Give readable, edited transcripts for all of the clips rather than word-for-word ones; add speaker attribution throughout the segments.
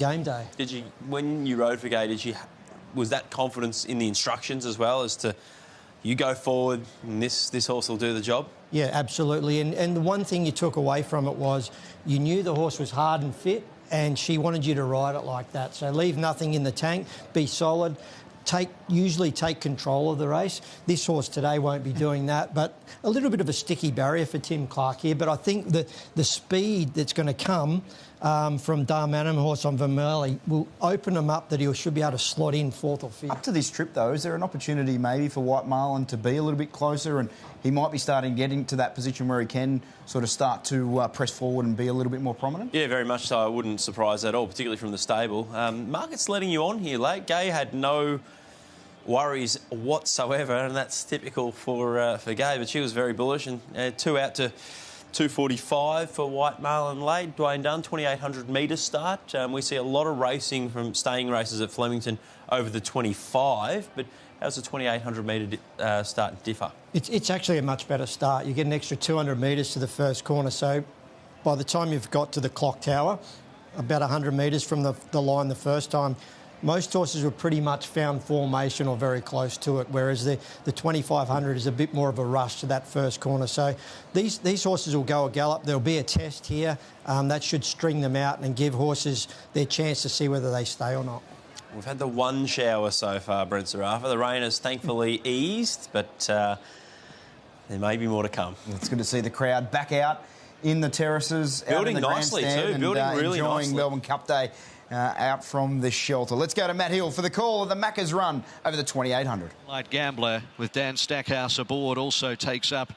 Speaker 1: game day.
Speaker 2: Did you, when you rode for Gay, was that confidence in the instructions as well as to you go forward and this horse will do the job?
Speaker 1: Yeah, absolutely. And the one thing you took away from it was you knew the horse was hard and fit, and she wanted you to ride it like that. So leave nothing in the tank, be solid, usually take control of the race. This horse today won't be doing that, but a little bit of a sticky barrier for Tim Clark here. But I think that the speed that's going to come from Darmanum horse on Vermeulen will open him up, that he should be able to slot in fourth or fifth.
Speaker 3: Up to this trip, though, is there an opportunity maybe for White Marlin to be a little bit closer, and he might be starting getting to that position where he can sort of start to press forward and be a little bit more prominent?
Speaker 2: Yeah, very much so. I wouldn't surprise at all, particularly from the stable. Market's letting you on here late. Gay had no worries whatsoever, and that's typical for Gay, but she was very bullish, and 2 out to 2:45 for White Marlin late. Dwayne Dunn, 2,800 metres start. We see a lot of racing from staying races at Flemington over the 25, but how's the 2,800 metre start differ?
Speaker 1: It's actually a much better start. You get an extra 200 metres to the first corner, so by the time you've got to the clock tower, about 100 metres from the line the first time, most horses were pretty much found formation or very close to it, whereas the 2,500 is a bit more of a rush to that first corner. So these horses will go a gallop. There'll be a test here. That should string them out and give horses their chance to see whether they stay or not.
Speaker 2: We've had the one shower so far, Brent Zarafa. The rain has thankfully eased, but there may be more to come.
Speaker 3: It's good to see the crowd back out in the terraces.
Speaker 2: Building out in the nicely too, building really
Speaker 3: enjoying
Speaker 2: nicely.
Speaker 3: Melbourne Cup Day out from the shelter. Let's go to Matt Hill for the call of the Macca's run over the 2,800.
Speaker 4: Light Gambler with Dan Stackhouse aboard also takes up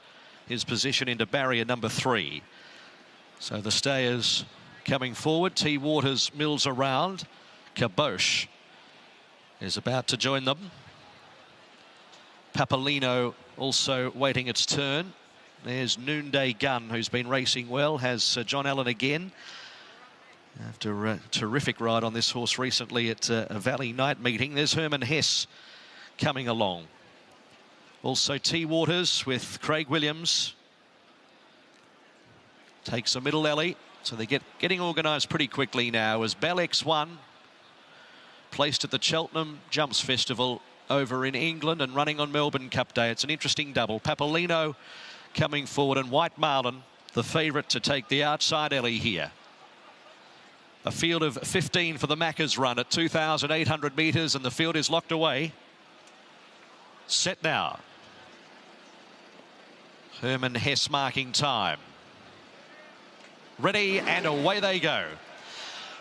Speaker 4: his position into barrier number 3. So the stayers coming forward. T. Waters mills around. Kabosh is about to join them. Papolino also waiting its turn. There's Noonday Gun, who's been racing well, has John Allen again. After a terrific ride on this horse recently at a Valley night meeting. There's Herman Hess coming along. Also T. Waters with Craig Williams. Takes a middle alley. So they're getting organised pretty quickly now as Bell X1 placed at the Cheltenham Jumps Festival over in England and running on Melbourne Cup Day. It's an interesting double. Papolino coming forward and White Marlin, the favourite to take the outside alley here. A field of 15 for the Macca's run at 2,800 metres, and the field is locked away. Set now. Herman Hess marking time. Ready, and away they go.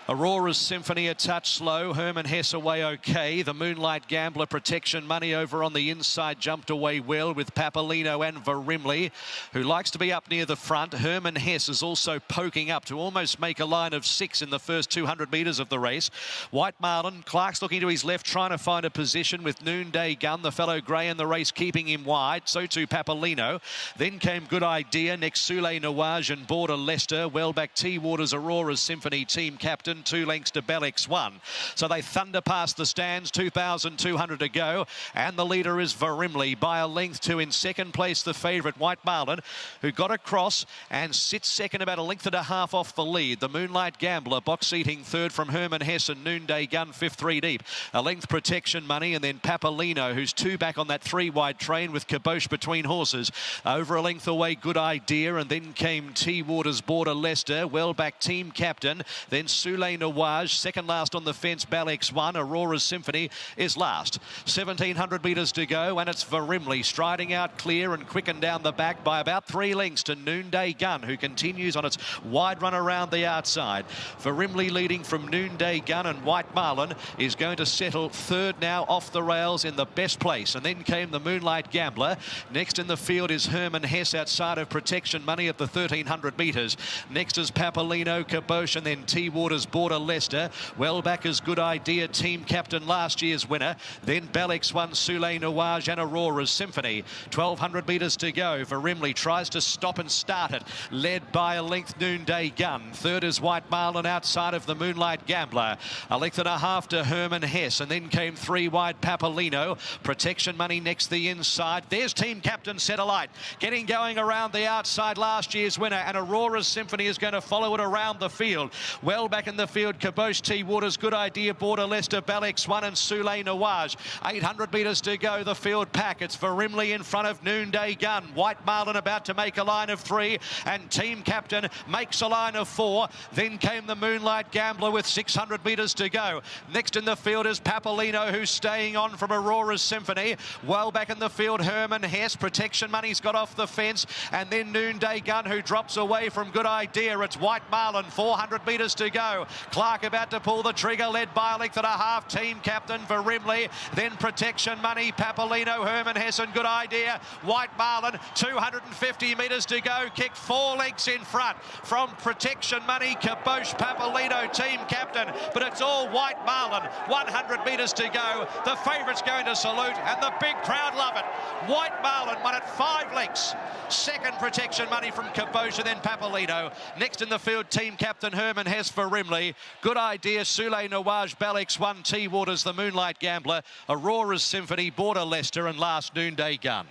Speaker 4: Aurora's Symphony a touch slow. Herman Hess away okay. The Moonlight Gambler Protection Money over on the inside jumped away well with Papolino and Verimley, who likes to be up near the front. Herman Hess is also poking up to almost make a line of 6 in the first 200 metres of the race. White Marlin, Clark's looking to his left, trying to find a position with Noonday Gun, the fellow grey in the race, keeping him wide. So too Papolino. Then came Good Idea. Next, Soulé Nawaj and Border Leicester. Well back T. Waters, Aurora's Symphony, team captain. 2 lengths to Bell X1. So they thunder past the stands, 2,200 to go. And the leader is Verimley by a length to in second place, the favourite, White Marlin, who got across and sits second about a length and a half off the lead. The Moonlight Gambler box seating third from Herman Hess and Noonday Gun, fifth, 3 deep. A length Protection Money, and then Papolino, who's 2 back on that 3-wide train with Kabosh between horses. Over a length away, Good Idea, and then came T. Waters, Border Leicester. Well back team captain. Then Soulé Nawaj, second last on the fence, Bell X1. Aurora's Symphony is last. 1,700 metres to go, and it's Verimley striding out clear and quicken down the back by about 3 lengths to Noonday Gun, who continues on its wide run around the outside. Verimley leading from Noonday Gun, and White Marlin is going to settle third now off the rails in the best place. And then came the Moonlight Gambler. Next in the field is Herman Hess outside of Protection Money at the 1,300 metres. Next is Papolino, Kabosh, and then T. Waters, Border Leicester. Well back is Good Idea, team captain, last year's winner. Then Bell X1, Soulé Nawaj and Aurora's Symphony. 1,200 metres to go. Verimley tries to stop and start it. Led by a length, Noonday Gun. Third is White Marlin outside of the Moonlight Gambler. A length and a half to Herman Hess. And then came 3 wide Papolino. Protection Money next the inside. There's team captain Set Alight. Getting going around the outside, last year's winner. And Aurora's Symphony is going to follow it around the field. Well back in the the field, Caboche T. Waters, Good Idea, Border Leicester, Balex 1 and Soleil Nawaj. 800 metres to go, the field pack. It's Verimley in front of Noonday Gun. White Marlin about to make a line of 3, and Team Captain makes a line of 4. Then came the Moonlight Gambler with 600 metres to go. Next in the field is Papalino, who's staying on from Aurora's Symphony. Well back in the field, Herman Hess. Protection Money's got off the fence, and then Noonday Gun, who drops away from Good Idea. It's White Marlin, 400 metres to go. Clark about to pull the trigger, led by a length and a half. Team Captain for Rimley, then Protection Money, Papalino, Herman Hess and Good Idea. White Marlin, 250 metres to go, kicked 4 lengths in front from Protection Money, Caboche, Papalino, Team Captain, but it's all White Marlin. 100 metres to go. The favourite's going to salute, and the big crowd love it. White Marlin won at 5 lengths. Second, Protection Money from Caboche, and then Papalino. Next in the field, Team Captain Herman Hess for Rimley. Good Idea, Soleil Nawaj, Balex 1, T. Waters, the Moonlight Gambler, Aurora's Symphony, Border Leicester, and last Noonday Gun.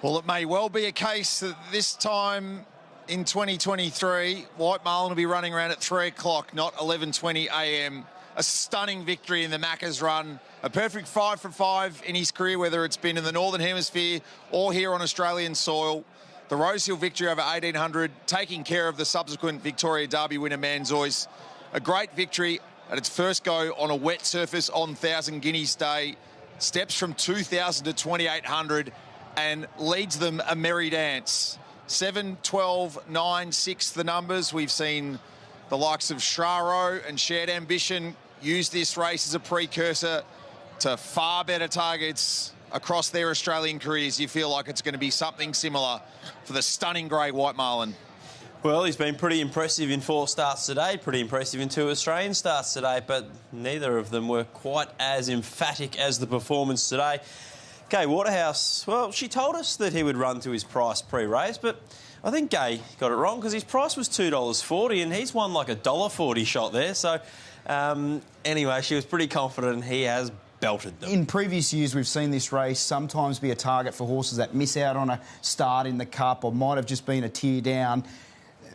Speaker 5: Well, it may well be a case that this time in 2023, White Marlin will be running around at 3 o'clock, not 11:20 a.m. A stunning victory in the Macca's run. A perfect 5 for 5 in his career, whether it's been in the Northern Hemisphere or here on Australian soil. The Rosehill victory over 1800, taking care of the subsequent Victoria Derby winner Manzois. A great victory at its first go on a wet surface on 1,000 Guineas Day. Steps from 2,000 to 2,800 and leads them a merry dance. 7, 12, 9, 6 the numbers. We've seen the likes of Shraro and Shared Ambition use this race as a precursor to far better targets across their Australian careers. You feel like it's going to be something similar for the stunning grey White Marlin.
Speaker 2: Well, he's been pretty impressive in 4 starts today, pretty impressive in 2 Australian starts today, but neither of them were quite as emphatic as the performance today. Gay Waterhouse, well, she told us that he would run to his price pre-race, but I think Gay got it wrong because his price was $2.40 and he's won like a $1.40 shot there. So, anyway, she was pretty confident he has belted them.
Speaker 3: In previous years, we've seen this race sometimes be a target for horses that miss out on a start in the Cup or might have just been a tier down.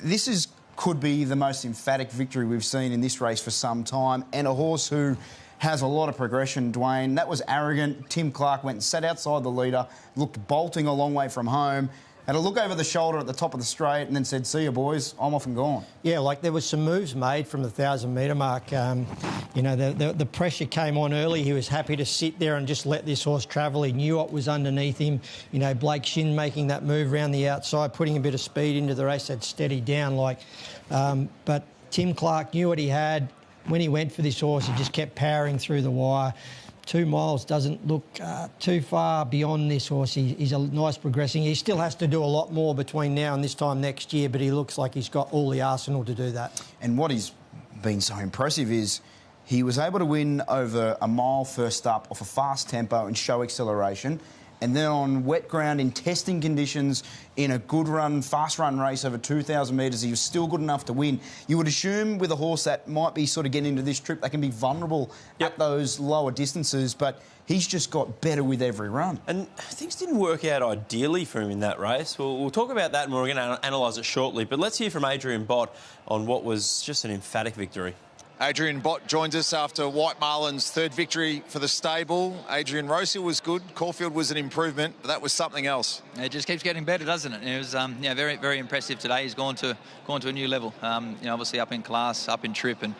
Speaker 3: This could be the most emphatic victory we've seen in this race for some time, and a horse who has a lot of progression, Dwayne. That was Arrogant. Tim Clark went and sat outside the leader, looked bolting a long way from home, had a look over the shoulder at the top of the straight and then said, "See you, boys, I'm off and gone." Yeah,
Speaker 1: like there was some moves made from the 1,000-metre mark. You know, the pressure came on early. He was happy to sit there and just let this horse travel. He knew what was underneath him. You know, Blake Shin making that move around the outside, putting a bit of speed into the race, had steadied down. But Tim Clark knew what he had. When he went for this horse, he just kept powering through the wire. 2 miles doesn't look too far beyond this horse. He's a nice progressing. He still has to do a lot more between now and this time next year, but he looks like he's got all the arsenal to do that.
Speaker 3: And what he's been so impressive is he was able to win over a mile first up off a fast tempo and show acceleration. And then on wet ground in testing conditions in a good run, fast run race over 2,000 metres, he was still good enough to win. You would assume with a horse that might be sort of getting into this trip, they can be vulnerable at those lower distances, but he's just got better with every run.
Speaker 2: And things didn't work out ideally for him in that race. We'll talk about that and we're going to analyse it shortly. But let's hear from Adrian Bott on what was just an emphatic victory.
Speaker 5: Adrian Bott joins us after White Marlin's 3rd victory for the stable. Adrian, Rosehill was good. Caulfield was an improvement, but that was something else.
Speaker 6: It just keeps getting better, doesn't it? It was very, very impressive today. He's gone to a new level. Obviously up in class, up in trip, and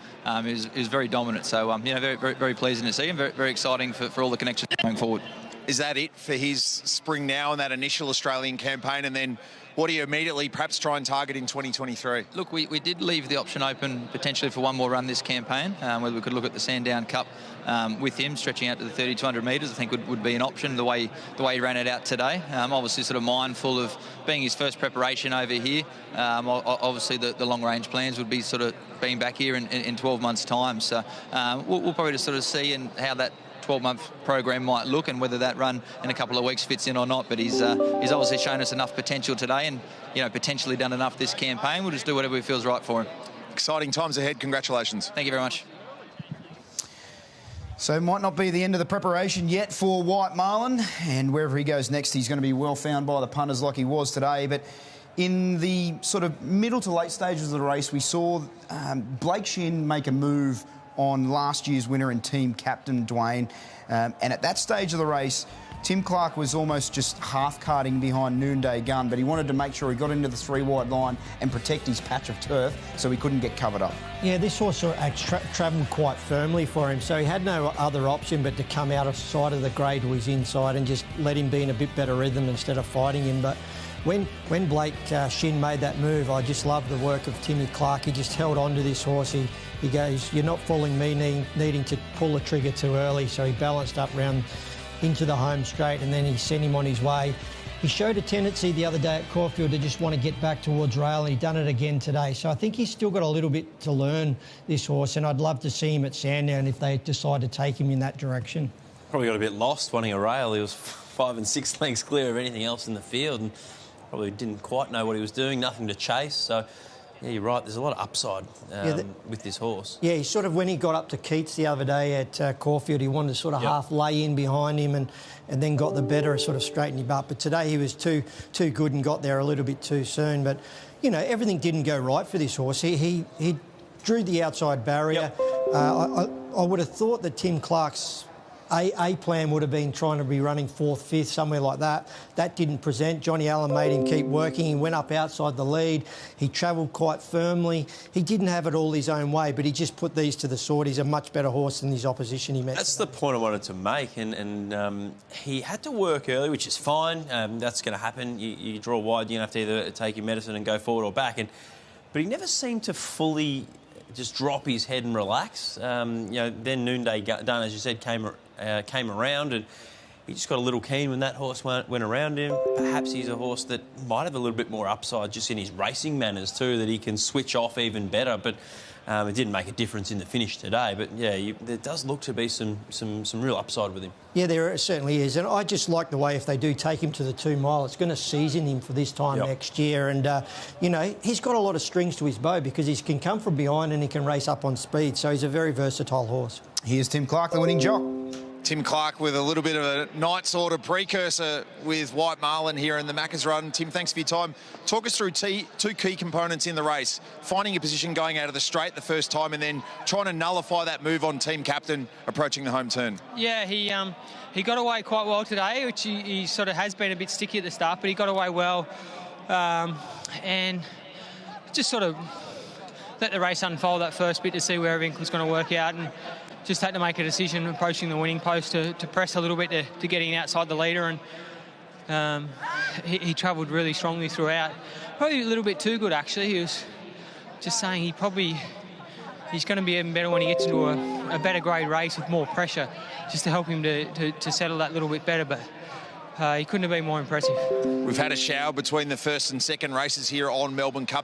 Speaker 6: he was very dominant. So very, very, very pleasing to see him. Very, very exciting for all the connections going forward.
Speaker 5: Is that it for his spring now and that initial Australian campaign, and then what do you immediately perhaps try and target in 2023?
Speaker 6: Look, we did leave the option open potentially for one more run this campaign, whether we could look at the Sandown Cup with him stretching out to the 3,200 metres. I think would be an option the way he ran it out today. Obviously sort of mindful of being his first preparation over here. Obviously the long range plans would be sort of being back here in 12 months time. So we'll probably just sort of see and how that 12-month program might look and whether that run in a couple of weeks fits in or not. But he's obviously shown us enough potential today and, potentially done enough this campaign. We'll just do whatever feels right for him.
Speaker 5: Exciting times ahead. Congratulations.
Speaker 6: Thank you very much.
Speaker 3: So it might not be the end of the preparation yet for White Marlin, and wherever he goes next, he's going to be well found by the punters like he was today. But In the sort of middle to late stages of the race, we saw Blake Shin make a move on last year's winner and team captain, Dwayne. And at that stage of the race, Tim Clark was almost just half-carting behind Noonday Gun, but he wanted to make sure he got into the 3-wide line and protect his patch of turf so he couldn't get covered up. Yeah,
Speaker 1: this horse travelled quite firmly for him, so he had no other option but to come out of sight of the grey to his inside and just let him be in a bit better rhythm instead of fighting him. But when Blake Shin made that move, I just loved the work of Timmy Clark. He just held on to this horse. He goes, "You're not fooling me," needing to pull the trigger too early, so he balanced up round into the home straight and then he sent him on his way. He showed a tendency the other day at Caulfield to just want to get back towards rail, and he'd done it again today. So I think he's still got a little bit to learn, this horse, and I'd love to see him at Sandown if they decide to take him in that direction.
Speaker 2: Probably got a bit lost wanting a rail. He was 5 and 6 lengths clear of anything else in the field and probably didn't quite know what he was doing, nothing to chase. So, yeah, you're right, there's a lot of upside with this horse.
Speaker 1: Yeah, he sort of, when he got up to Keats the other day at Caulfield, he wanted to sort of half lay in behind him and then got the better, sort of straightened him up. But today he was too good and got there a little bit too soon. But, you know, everything didn't go right for this horse. He drew the outside barrier. I would have thought that Tim Clark's A plan would have been trying to be running 4th, 5th, somewhere like that. That didn't present. Johnny Allen made him keep working. He went up outside the lead. He travelled quite firmly. He didn't have it all his own way, but he just put these to the sword. He's a much better horse than his opposition he met.
Speaker 2: That's the point I wanted to make, and he had to work early, which is fine. That's going to happen. You draw wide, you're going to have to either take your medicine and go forward or back. But he never seemed to fully just drop his head and relax. Then Noonday Gun, as you said, came around and he just got a little keen when that horse went around him. Perhaps he's a horse that might have a little bit more upside just in his racing manners too, that he can switch off even better. But it didn't make a difference in the finish today. But, yeah, there does look to be some real upside with him. Yeah, there certainly is. And I just like the way if they do take him to the 2 mile, it's going to season him for this time next year. And, you know, he's got a lot of strings to his bow because he can come from behind and he can race up on speed. So he's a very versatile horse.
Speaker 3: Here's Tim Clark, the winning jock.
Speaker 5: Tim Clark with a little bit of a Knight's Order precursor with White Marlin here in the Macca's Run. Tim, thanks for your time. Talk us through 2 key components in the race. Finding your position going out of the straight the first time and then trying to nullify that move on team captain approaching the home turn.
Speaker 7: Yeah, he got away quite well today, which he sort of has been a bit sticky at the start, but he got away well and just sort of let the race unfold that first bit to see where everything was going to work out, and just had to make a decision approaching the winning post to press a little bit to getting outside the leader, and he travelled really strongly throughout. Probably a little bit too good, actually. He was just saying he's going to be even better when he gets into a better grade race with more pressure, just to help him to settle that little bit better. But he couldn't have been more impressive.
Speaker 5: We've had a shower between the first and second races here on Melbourne Cup Day.